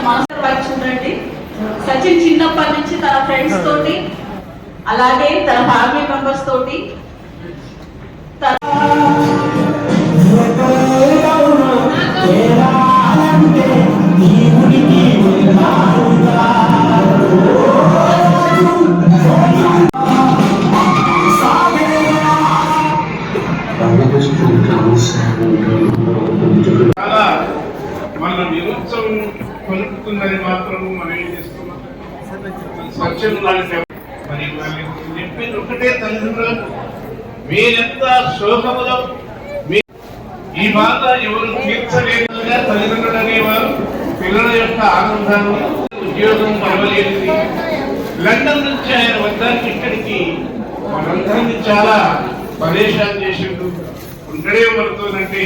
మనసు వైపు చూడండి. సచిన్ చిన్నప్పటి నుంచి తన ఫ్రెండ్స్ తోటి అలాగే తన ఫ్యామిలీ మెంబర్స్ తోటి చాలా మన నిరుత్సవం కొనుక్కుందని మాత్రం మనం ఏం చేస్తున్నాం. స్వచ్ఛం మరి చెప్పింది ఒకటే, తల్లిదండ్రులు మీరెంత శోకములో ఈ బాధ ఎవరు తీర్చలేదుగా తల్లిదండ్రులు అనేవారు పిల్లల యొక్క ఆనందాన్ని ఉద్యోగం ఇవ్వలేనిది. లండన్ నుంచి ఆయన వద్దానికి ఇక్కడికి మనందరినీ చాలా పరేషాన్ చేసిండు. ఉండడే పడుతుందంటే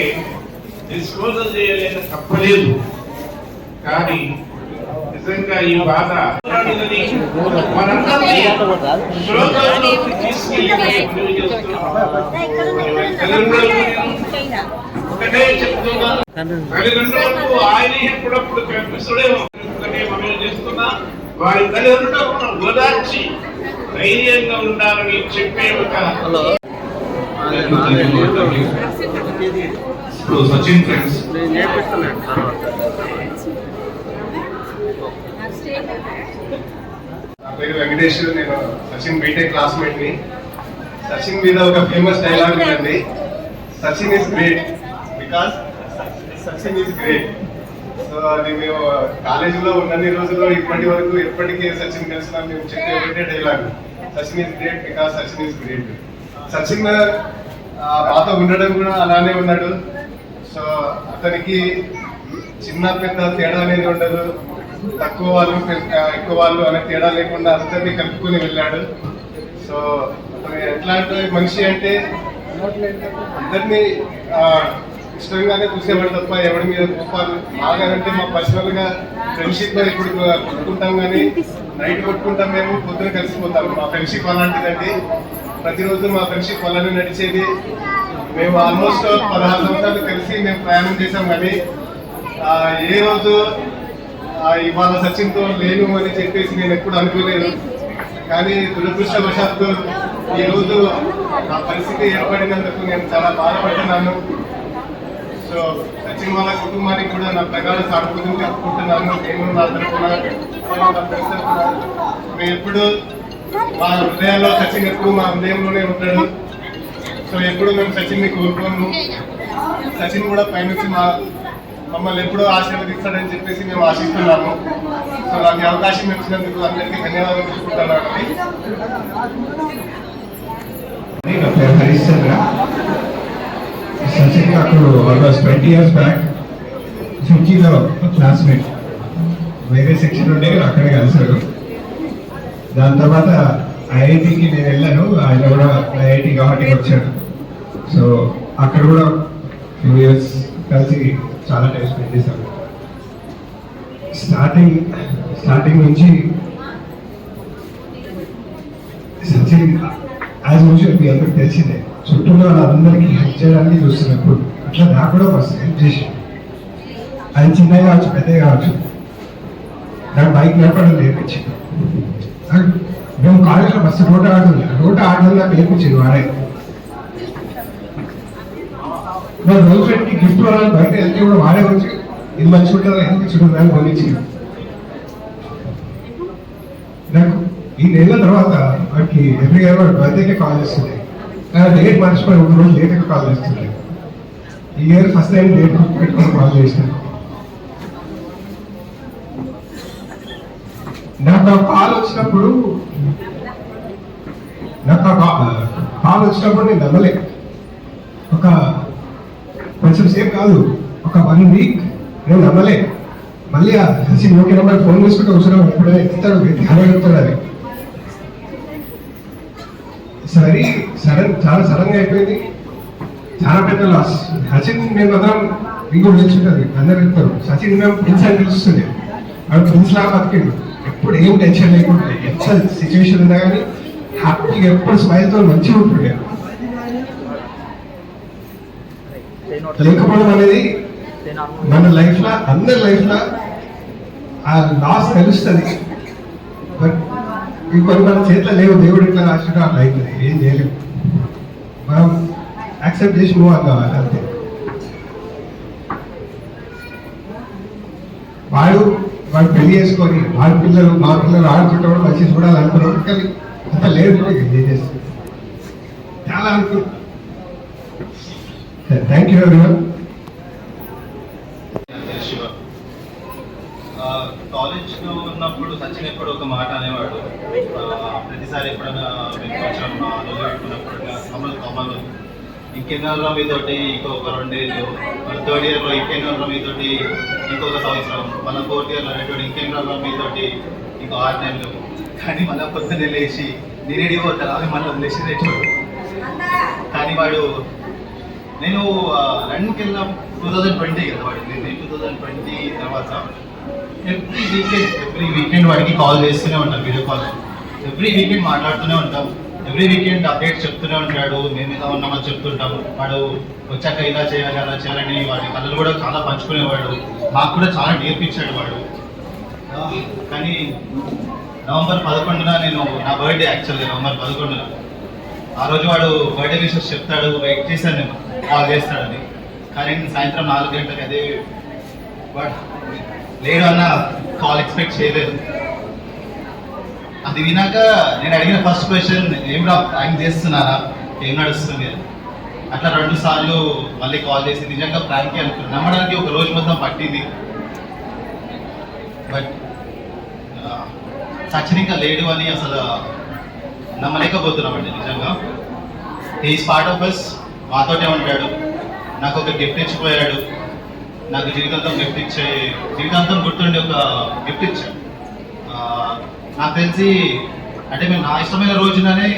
డిస్పోజల్ చేయలేక తప్పలేదు. కానీ నిజంగా ఈ బాధ మనందరినీ శ్రోతల్లోకి తీసుకెళ్ళి ఒకటే చెప్తున్నాను, తల్లిదండ్రులకు ఆయన ఎప్పుడప్పుడు కనిపిస్తుడేమో మనం చేస్తున్నా. వారి తల్లిదండ్రులకు ఓదార్చి ధైర్యంగా ఉండాలని చెప్పే ఒక సచిన్ ఫ్రెండ్స్. నా పేరు వెంకటేష్, నేను సచిన్ బీటెక్ క్లాస్మేట్ ని. సచిన్ మీద ఒక ఫేమస్ డైలాగ్ ఉందండి, Sachin is great because Sachin is great. So అది మేము కాలేజీలో ఉన్నన్ని రోజుల్లో ఇప్పటి వరకు ఎప్పటికీ సచిన్ కలిసిన మేము చెప్పే ఒకటే dialogue, Sachin is great because Sachin is great. Sachin మాతో ఉండడం కూడా అలానే ఉన్నాడు. సో అతనికి చిన్న పెద్ద తేడా అనేది ఉండదు, తక్కువ వాళ్ళు ఎక్కువ వాళ్ళు అనే తేడా లేకుండా అందరినీ కలుపుకొని వెళ్ళాడు. సో అతను ఎట్లాంటి మనిషి అంటే అందరినీ ఇష్టంగానే చూసేవాడు తప్ప ఎవరి మీద కోపాలు బాగానంటే మా పర్సనల్ గా ఫ్రెండ్షిప్ లో ఇప్పుడు కొట్టుకుంటాం, కానీ నైట్ కొట్టుకుంటాం, మేము పొద్దున కలిసిపోతాం. మా ఫ్రెండ్షిప్ అలాంటిదండి. ప్రతిరోజు మా ఫ్రెండ్షిప్ అలానే నడిచేది. మేము ఆల్మోస్ట్ 16 సంవత్సరాలు కలిసి మేము ప్రయాణం చేసాం, కానీ ఏ రోజు ఇవాళ సచిన్తో లేను అని చెప్పేసి నేను ఎప్పుడు అనుకోలేదు. కానీ దురదృష్టవశాత్తు ఈరోజు ఆ పరిస్థితి ఏర్పడినందుకు నేను చాలా బాధపడుతున్నాను. సో సచిన్ వాళ్ళ కుటుంబానికి కూడా నా ప్రగాఢ సానుభూతిని చెప్పుకుంటున్నాను. నేను నా తరఫున మేము ఎప్పుడు మా హృదయాల్లో సచిన్ ఎప్పుడు మా హృదయంలోనే ఉంటాడు. సో ఎప్పుడు మేము సచిన్ని కోరుకోము. సచిన్ కూడా పైనుంచి మమ్మల్ని ఎప్పుడూ ఆశీర్వదిస్తాడని చెప్పేసి మేము ఆశిస్తున్నాము. సో నాకు అవకాశం ఇచ్చినందుకు అందరికీ ధన్యవాదాలు తెలుసుకుంటున్నాను. నా పేరు హరీష్ చంద్ర. సచిన్ నాకు ఆల్మోస్ట్ 20 years బ్యాక్ ఫింకీలో క్లాస్మేట్, వేరే సెక్షన్ ఉండే అక్కడే కలిసారు. దాని తర్వాత ఐఐటికి నేను వెళ్ళాను, ఆయన కూడా ఐఐటి గౌహటికి వచ్చాడు. సో అక్కడ కూడా ఫ్యూ ఇయర్స్ కలిసి చాలా టైం స్పెండ్ చేశాను. స్టార్టింగ్ నుంచి సచిన్ యాజ్ యూజువల్ మీ అందరికి తెలిసిందే, చుట్టూ వాళ్ళందరికీ హెల్ప్ చేయడానికి చూస్తున్నప్పుడు అట్లా నాకు కూడా ఫస్ట్ హెల్ప్ చేసి, ఆయన చిన్నగా కావచ్చు పెద్దగా కావచ్చు, నాకు బైక్ నడపడం నేర్పించింది. మేము కాలేజ్లో ఫస్ట్ రోడ్ ఆడడం నాకు నేర్పించింది వాడే. మా గర్ల్ ఫ్రెండ్కి గిఫ్ట్ వాళ్ళని బయట వెళ్తే కూడా వాడే వచ్చి ఇది మంచి ఉంటుందా అనిపించుకుంటుందా అని కొనిచ్చింది. నాకు ఈ నెల తర్వాత వాడికి ఎవ్రీ ఇయర్ వాడు బర్త్డేకే కాల్ చేస్తుంది. డేట్ మర్చిపోయి ఒక రోజు లేట్గా కాల్ చేస్తుంది. ఈ ఇయర్ ఫస్ట్ టైం డేట్ పెట్టుకొని కాల్ చేసినాను. నాకు ఆ కాల్ వచ్చినప్పుడు నేను నమ్మలే. కొంచెం సేపు కాదు, ఒక 1 week నేను నమ్మలే. మళ్ళీ సచిన్ ఓకే నెంబర్ ఫోన్ చేసుకుంటే అవసరం ఎప్పుడైనా ఎత్తుతాడు, ఎత్తాడు అది. చాలా సడన్ గా అయిపోయింది, చాలా పెద్ద లాస్. సచిన్ మేము అందరం మీకు తెలుసుంటుంది, అందరు వెళ్తారు. సచిన్ మేము ప్రిన్స్ అని పిలుస్తుండే, వాడు ప్రిన్స్ లాగా బతికిండు. ఎప్పుడు ఏం టెన్షన్ లేకుండా ఎంత సిచ్యువేషన్ ఉన్నా కానీ హ్యాపీగా ఎప్పుడు స్మైల్తో మంచిగా ఉంటుండే. లేకపోవడం అనేది మన లైఫ్ లో అందరి లైఫ్ లో ఆ లాస్ తెలుస్తుంది. బట్ ఇంకొన్ని మన చేతిలో లేవు, దేవుడు ఇట్లా రాసినా అట్లా అవుతుంది, ఏం చేయలేము. మనం యాక్సెప్ట్ చేసి మూవ్ కావాలి అంతే. వాడు పెళ్లి చేసుకొని మా పిల్లలు ఆడుకుంటాడు, మంచి చూడాలనుకున్నాడు, కానీ అంత లేదు. ఏం చేస్తుంది చాలా అనుకుంటున్నాను. Thank you everyone. కాలేజ్లో ఉన్నప్పుడు సచిన్ ఎప్పుడు ఒక మాట అనేవాడు, ప్రతిసారి ఎప్పుడైనా మేము కొంచెం పెట్టుకున్నప్పుడు కమలు ఇంకెన్నో మీతోటి ఇంకొక 2 ఏళ్ళు, మన 3rd ఇయర్లో ఇంకెన్నో మీతోటి ఇంకొక సంవత్సరం, మన 4th ఇయర్లో అనేటువంటి ఇంకెన్నో మీతోటి ఇంకో 6 నెలలు. కానీ మళ్ళీ పొద్దున్నే లేచి నేను ఎడిపోతాను, అవి మళ్ళీ వదిలేసి తెచ్చాడు. కానీ వాడు నేను లండన్కి వెళ్ళిన 2020 కదా, వాడు నేను 2020 తర్వాత ఎవ్రీ వీకెండ్ వాడికి కాల్ చేస్తూనే ఉంటాం, వీడియో కాల్. ఎవ్రీ వీకెండ్ మాట్లాడుతూనే ఉంటాం, ఎవ్రీ వీకెండ్ అప్డేట్స్ చెప్తూనే ఉంటాడు, మేము ఇలా ఉన్నామని చెప్తుంటాము. వాడు వచ్చాక ఇలా చేయాలి అలా చేయాలని వాడి కళలు కూడా చాలా పంచుకునేవాడు, మాకు కూడా చాలా నేర్పించాడు వాడు. కానీ నవంబర్ 11న నేను నా బర్త్డే, యాక్చువల్గా నవంబర్ 11న, ఆ రోజు వాడు బర్త్డే విషెస్ చెప్తాడు, వెయిట్ చేశాను నేను కాల్ చేస్తాడని. కానీ నేను సాయంత్రం 4 గంటలకు అదే వాడు లేడు అన్న కాల్ ఎక్స్పెక్ట్ చేయలేదు. అది వినాక నేను అడిగిన ఫస్ట్ క్వశ్చన్, ఏం రా ప్రాంక్ చేస్తున్నారా, ఏం నడుస్తుంది అని. అట్లా 2 సార్లు మళ్ళీ కాల్ చేసి నిజంగా ప్రాంక్ అనుకున్నాను. నమ్మడానికి ఒక రోజు మొత్తం పట్టింది. బట్ సచిన్ ఇంకా లేడు అని అసలు నమ్మలేకపోతున్నామండి నిజంగా. ఈజ్ పార్ట్ ఆఫ్ అస్, మాతోటే ఉంటాడు. నాకు ఒక గిఫ్ట్ ఇచ్చిపోయాడు, నాకు జీవితాంతం గుర్తుండే ఒక గిఫ్ట్ ఇచ్చాడు. నాకు తెలిసి అంటే మేము నా ఇష్టమైన రోజుననే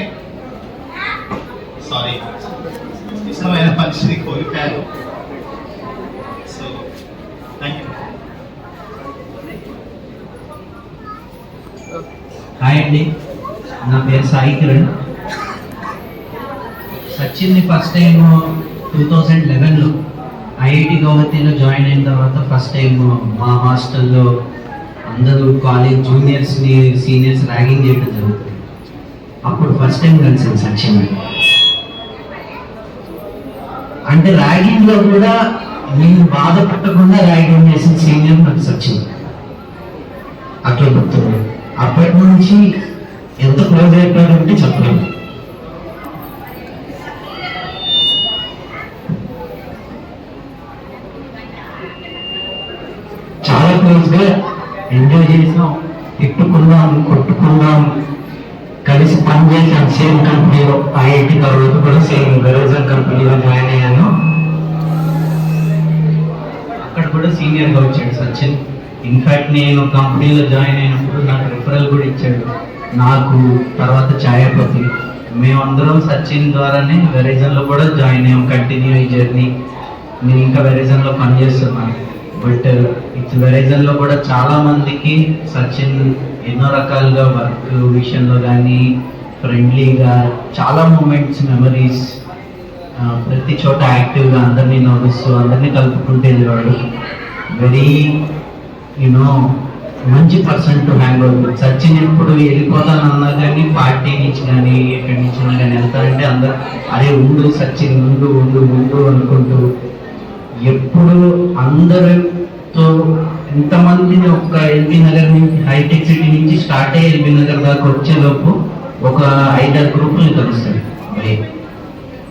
ఇష్టమైన మనిషిని కోల్పోయాను. So thank you. హాయ్ అండి, నా పేరు సాయి కిరణ్. సచిన్ని ఫస్ట్ టైం 2011లో ఐఐటి గౌహతిలో జాయిన్ అయిన తర్వాత ఫస్ట్ టైం మా హాస్టల్లో అందరూ కాలేజ్ జూనియర్స్ని సీనియర్స్ ర్యాగింగ్ చేయడం జరుగుతుంది. అప్పుడు ఫస్ట్ టైం కలిసింది సచిన్. అంటే ర్యాగింగ్లో కూడా నేను బాధపడకుండా ర్యాగింగ్ చేసిన సీనియర్ నాకు సచిన్, అట్లా గుర్తుంది. అప్పటి నుంచి ఎంత క్లోజ్ అయిపోయారంటే చెప్పలేము. చాలా క్లోజ్గా ఎంజాయ్ చేసాం, తిట్టుకున్నాం, కొట్టుకున్నాం, కలిసి పనిచేసాం. సేమ్ కంపెనీలో ఐఐటి తర్వాత కూడా సేమ్ వెరోజన్ కంపెనీలో జాయిన్ అయ్యాను. అక్కడ కూడా సీనియర్గా వచ్చాడు సచిన్. ఇన్ఫాక్ట్ నేను కంపెనీలో జాయిన్ అయినప్పుడు నాకు రిఫరల్ కూడా ఇచ్చాడు, నాకు తర్వాత ఛాయాపతి. మేమందరం సచిన్ ద్వారానే వెరైజన్లో కూడా జాయిన్ అయ్యాం. కంటిన్యూ ఈ జర్నీ. నేను ఇంకా వెరైజన్లో పనిచేస్తున్నాను. బట్ ఇట్స్ వెరైజన్లో కూడా చాలా మందికి సచిన్ ఎన్నో రకాలుగా వర్క్ విషయంలో కానీ ఫ్రెండ్లీగా చాలా మూమెంట్స్, మెమరీస్, ప్రతి చోట యాక్టివ్గా అందరినీ నవ్విస్తూ అందరినీ కలుపుకుంటూ వెళ్ళేవాడు. వెరీ మంచి person to hang out. Sachin ఎప్పుడు వెళ్ళిపోతానన్నా కానీ పార్టీ నుంచి కానీ ఎక్కడి నుంచి కానీ వెళ్తారంటే అందరు అరే ఉండు సచిన్, ఉండు ఉండు ఉండు అనుకుంటూ ఎప్పుడు అందరితో ఎంతమందిని ఒక ఎల్బీ నగర్ నుంచి హైటెక్ సిటీ నుంచి స్టార్ట్ అయ్యి ఎల్బీ నగర్ దాకా వచ్చేలోపు ఒక 5-6 గ్రూపులు కలుస్తాడు. మరి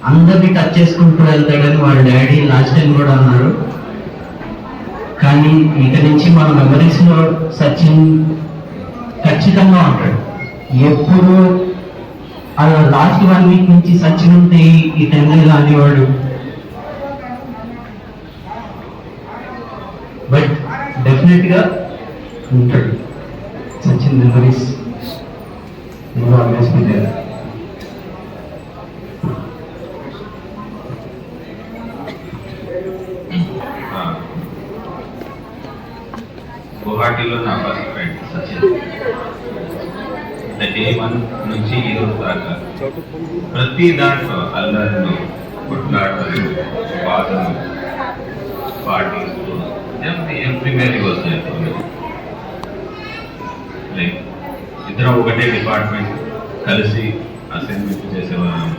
అందరినీ టచ్ చేసుకుంటూ వెళ్తాడని వాళ్ళ డాడీ లాస్ట్ టైం కూడా అన్నారు. కానీ ఇక నుంచి మన మెమరీస్లో సచిన్ ఖచ్చితంగా ఉంటాడు. ఎప్పుడు లాస్ట్ 1 వీక్ నుంచి సచిన్ ఉంటే ఈ టైంలో అనేవాడు. బట్ డెఫినెట్గా ఉంటాడు Sachin memories always be there. గువాహటిలో నా ఫస్ట్ ఫ్రెండ్ సచిన్. డే 1 నుంచి ఈ రోజు దాకా ప్రతి దాంట్లో అల్లర్లు, కొట్లాటలు, బాధలు, పార్టీలు, everywhere was there for me. Like ఇద్దరం ఒకటే డిపార్ట్మెంట్ కలిసి అసైన్మెంట్ చేసేవాళ్ళం,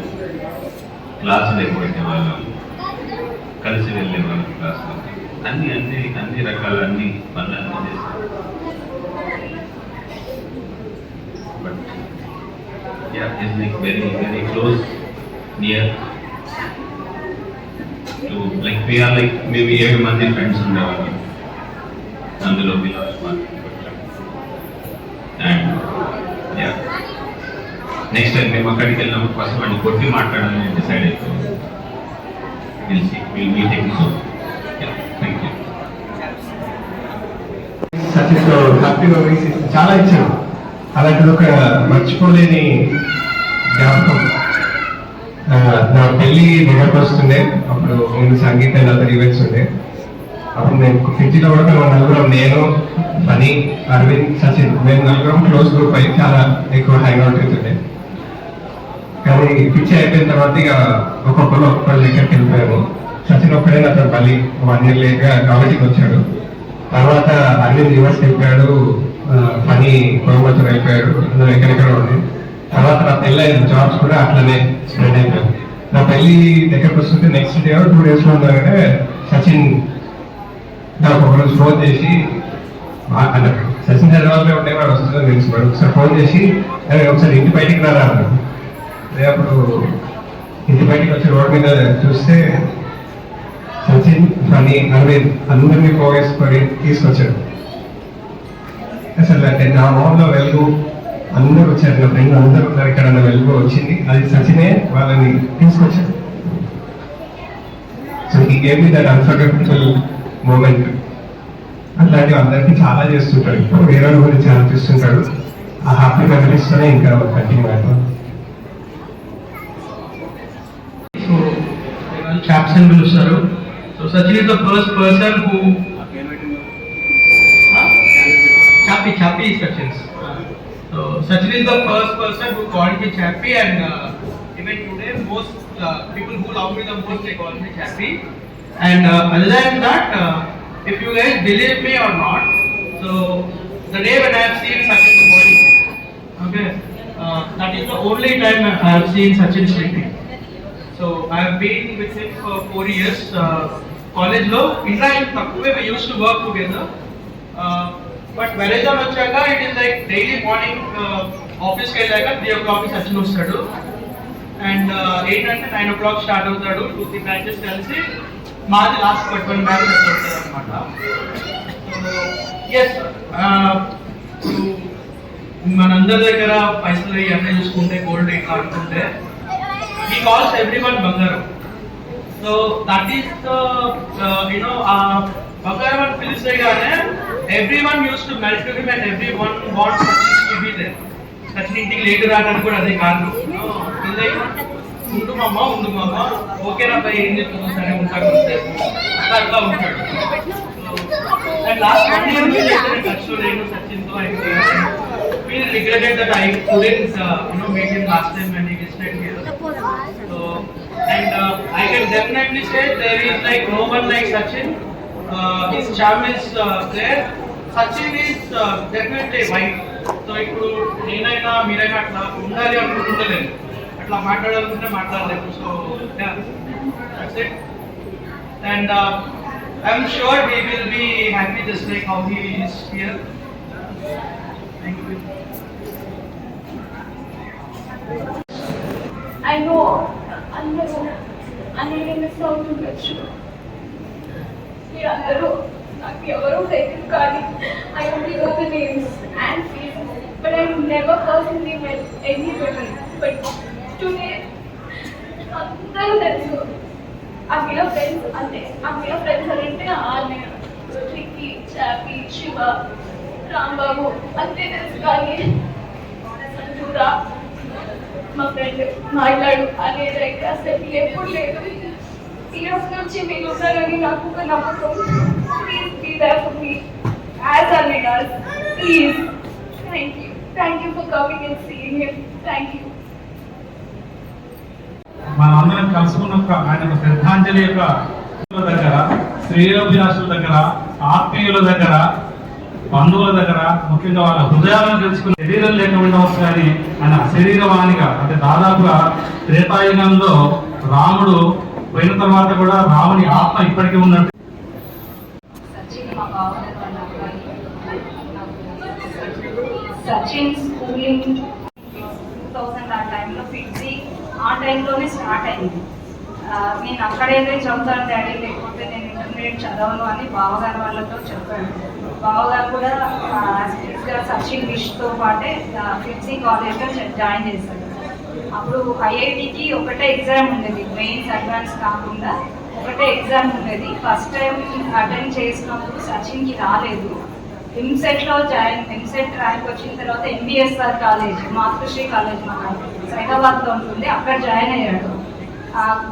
క్లాసులు ఎక్కువ పెట్టేవాళ్ళం, కలిసి వెళ్ళేవాళ్ళం క్లాసులు, అన్ని రకాల అన్ని పనులన్నీ చేసాం. But is like very very close near to like we are like maybe 7 మంది ఫ్రెండ్స్ ఉండేవాళ్ళం, అందులో అండ్ నెక్స్ట్ టైం మేము అక్కడికి వెళ్ళినప్పుడు ఫస్ట్ వాడిని కొట్టి మాట్లాడాలని డిసైడ్ అయిపోయింది. సచిన్తో హ్యాపీ మెమరీస్ చాలా ఇచ్చాడు. అలాంటిది ఒక మర్చిపోలేని జ్ఞాపకం. నా పెళ్ళి దగ్గరకు వస్తుండే, అప్పుడు ముందు సంగీత అదర్ ఈవెంట్స్ ఉండే. అప్పుడు నేను ఫ్రిడ్జ్లో కూడా మేము నలుగురం, నేను ఫనీ, అరవింద్, సచిన్, మేము నలుగురం క్లోజ్ గ్రూప్ అయ్యి చాలా ఎక్కువ హ్యాంగ్ అవుట్ అవుతుండే. కానీ పిచ్చి అయిపోయిన తర్వాత ఇక ఒక్కొక్కరు దగ్గరికి వెళ్ళిపోయాము. సచిన్ ఒక్కడే నాతో మళ్ళీ 1 year లేట్గా కాబట్టికి వచ్చాడు. తర్వాత అరవింద్ రివర్స్ వెళ్ళిపోయాడు, ఫనీ కోయంబత్తూర్ అయిపోయాడు, అందరూ ఎక్కడెక్కడ ఉంది. తర్వాత నా పెళ్ళి అయిన జాబ్స్ కూడా అట్లనే స్ప్రెడ్ అయిపోయాడు. నా పెళ్ళి దగ్గరకు వస్తుంటే నెక్స్ట్ డే 2 days ఉండగానే సచిన్ నాకు ఒకరోజు ఫోన్ చేసి అన్నాడు, సచిన్ హైదరాబాద్లో ఉండేవాడు, వస్తుందని తెలిసివాడు. ఒకసారి ఫోన్ చేసి ఒకసారి ఇంటి బయటికి రారా అన్నాడు. అప్పుడు ఇంటి బయటికి వచ్చి రోడ్ మీద చూస్తే సచిన్, ఫనీ, అరవింద్ అందరినీ పోగేసుకొని తీసుకొచ్చాడు. అసలు అంటే నా మొహంలో వెలుగు, అందరూ వచ్చారు, నా ఫ్రెండ్ అందరూ ఉన్నారు, ఇక్కడ నా వెలుగు వచ్చింది, అది సచినే వాళ్ళని తీసుకొచ్చాడు. సో ఈ game me that unforgettable moment. అట్లాంటివి అందరికీ చాలా చేస్తుంటాడు, ఇప్పుడు వేరే వాళ్ళ గురించి ఆలోచిస్తుంటాడు. ఆ హ్యాపీ మెమరీస్తోనే ఇంకా కంటిన్యూ అయిపోయింది. So chaps and పిలుస్తారు. So Sachin is the first person who Chappy is Sachin's. So Sachin is the first person who called me Chappy, and even today most people who love me the most, they call me Chappy. And other than that, if you guys believe me or not, so the day when I have seen Sachin's body, okay, that is the only time I have seen Sachin sleeping. So I have been with him for 4 years. College lo interaction takkuve, we used to work together. But marriage on vachaka, it is like daily morning office ki velaka 3 o'clock ki Sachin ostadu, and 8 ante 9 o'clock start avutadu. 2-3 matches kalisi maadi last but 1 match avutadu annamata. So yes, manandar daggara paisalu iyanni chusukunte gold iట్లా అనుకుంటే, he calls everyone Bangaram. So that is the Bangaram and Pilisegane, everyone used to melt to him and everyone wants Sachin to be there. Sachin ఇంటికి late రావడానికి కూడా అదే కారణం. ఉండు మామ ఓకేనా పై ఏం చెప్తున్నా సరే ఉంటాను అట్లా ఉంటాడు. అండ్ లాస్ట్ 1 year నుంచి నేను టచ్లో లేను సచిన్తో. I feel regretted that I couldn't meet him last time when he visited here. So and I can definitely say there is like no one like Sachin. His charm is there. Sachin is definitely right. So ఇప్పుడు నేనైనా మీరైనా అట్లా ఉండాలి అనుకుంటలేను, అట్లా మాట్లాడాలనుకుంటే మాట్లాడలేము. So yeah, that's it. And I'm sure we will be happy just like how he is here. Thank you. I know అందరూ మిస్ అవుతుండొచ్చు, మీరందరూ నాకు ఎవరూ తెలియదు, కానీ I only know the names and faces, but I never personally met anybody. But today అందరూ తెలుసు. అఖిల friends అంటే ఆమె రిక్కీ, చాపీ, శివ, రాంబాబు అంతే తెలుసు. కానీ సంజూరా మా ఫ్రెండ్ మాట్లాడు అనేది అయితే అసలు ఎప్పుడు లేదు. ఈ రోజు నుంచి మీరు ఉన్నారని నాకు ఒక నమ్మకం. Please be there for me as అర్నిగాస్, please. Thank you for coming and seeing him. Thank you. మనందరం కలుసుకున్న ఆయన శ్రద్ధాంజలి యొక్క దగ్గర, శ్రేయోభిలాషుల దగ్గర, ఆత్మీయుల దగ్గర బంధువుల దగ్గర, ముఖ్యంగా వాళ్ళ హృదయాలను తెలుసుకుని శరీరం లేక ఉండవచ్చు కానీ ఆయన శరీరవాణిగా, అంటే దాదాపుగా త్రేతాయుగంలో రాముడు పోయిన తర్వాత కూడా రాముని ఆత్మ ఇప్పటికీ ఉన్నట్టు. సచిన్ స్కూలింగ్ 2000 ఆ టైంలో ఫిక్సీ ఆ టైంలోనే స్టార్ట్ అయింది. నేను అక్కడైతే చదువుతాను డాడీ, లేకపోతే నేను ఇంటర్మీడియట్ చదవను అని బావగారు వాళ్ళతో చెప్పాను. బావగారు కూడా సచిన్ విష్తో పాటే ఫిక్సీ కాలేజ్లో జాయిన్ చేశారు. అప్పుడు ఐఐటికి ఒకటే ఎగ్జామ్ ఉండేది, మెయిన్స్ అడ్వాన్స్ కాకుండా ఒకటే ఎగ్జామ్ ఉండేది. ఫస్ట్ టైం అటెండ్ చేసినప్పుడు సచిన్కి రాలేదు. ఎంసెట్లో ఎంసెట్ ర్యాంక్ వచ్చిన తర్వాత ఎంబీఎస్ఆర్ కాలేజ్, మాతృశ్రీ కాలేజ్ మన హైదరాబాద్లో ఉంటుంది, అక్కడ జాయిన్ అయ్యాడు.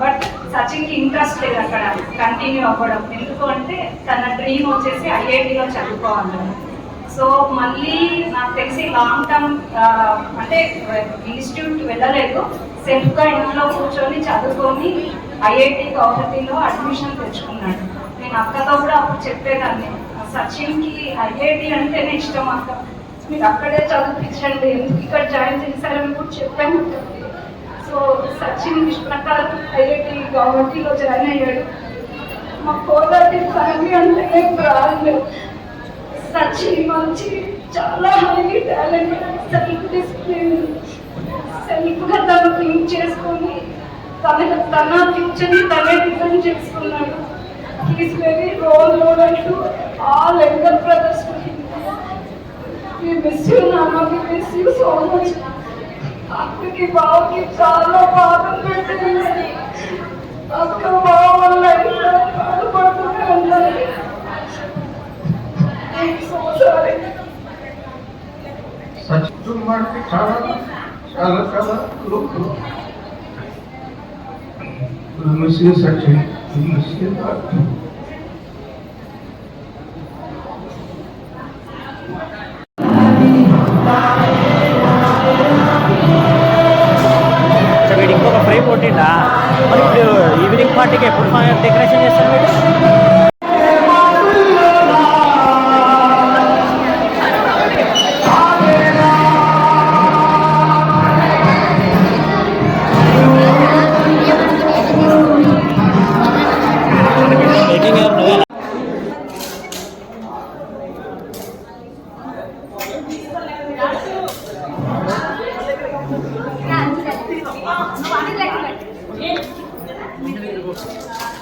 బట్ సచిన్కి ఇంట్రెస్ట్ లేదు అక్కడ కంటిన్యూ అవ్వడం. ఎందుకు అంటే తన డ్రీమ్ వచ్చేసి ఐఐటిలో చదువుకోవాలని. సో మళ్ళీ నాకు తెలిసి లాంగ్ టర్మ్ అంటే ఇన్స్టిట్యూట్ వెళ్ళలేదు, సెల్ఫ్గా ఇంట్లో కూర్చొని చదువుకొని ఐఐటి గౌహతిలో అడ్మిషన్ తెచ్చుకున్నాడు. నేను అక్కతో కూడా అప్పుడు చెప్పేదాన్ని, సచిన్కి ఐఐటి అంటేనే ఇష్టం అక్క, మీరు అక్కడే చదివించండి, ఎందుకు ఇక్కడ జాయిన్ చేశారని కూడా చెప్పాను. సో సచిన్ ప్రకారం ఐఐటి గౌహతిలో జాయిన్ అయ్యాడు. మా కోదాటి ఫ్యామిలీ అంటే బ్రాండ్. సచిన్ మంచి చాలా హైలీ టాలెంట్, సెల్ఫ్ డిసిప్లిన్, సెల్ఫ్గా తను థింక్ చేసుకొని తన ఫ్యూచర్ని తనే డిజైన్ చేసుకున్నాడు. He is very role model to all younger brothers to him. We miss you నాన్న, we miss you so much. అక్కకి బావకి చాలా బాధలు పెట్టింది. అక్క బావ వల్ల ఇంట్లో బాధపడుతూనే ఉండాలి. So sorry. సచిన్ చాలా చాలా చాలా సచిన్ వీడు ఇంకొక ఫ్రేమ్ కొట్టిండా మరి ఇప్పుడు ఈవినింగ్ పార్టీకి ఎప్పుడు డెకరేషన్ చేస్తారు మీరు?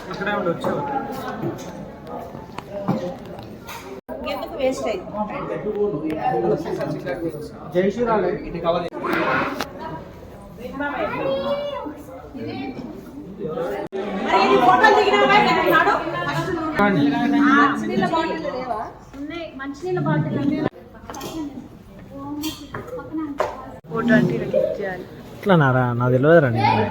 ఇక్కడే ఉండి వచ్చావు. జై శ్రీరామ్. ఇట్లా నారా నాకు తెలియదురా నేను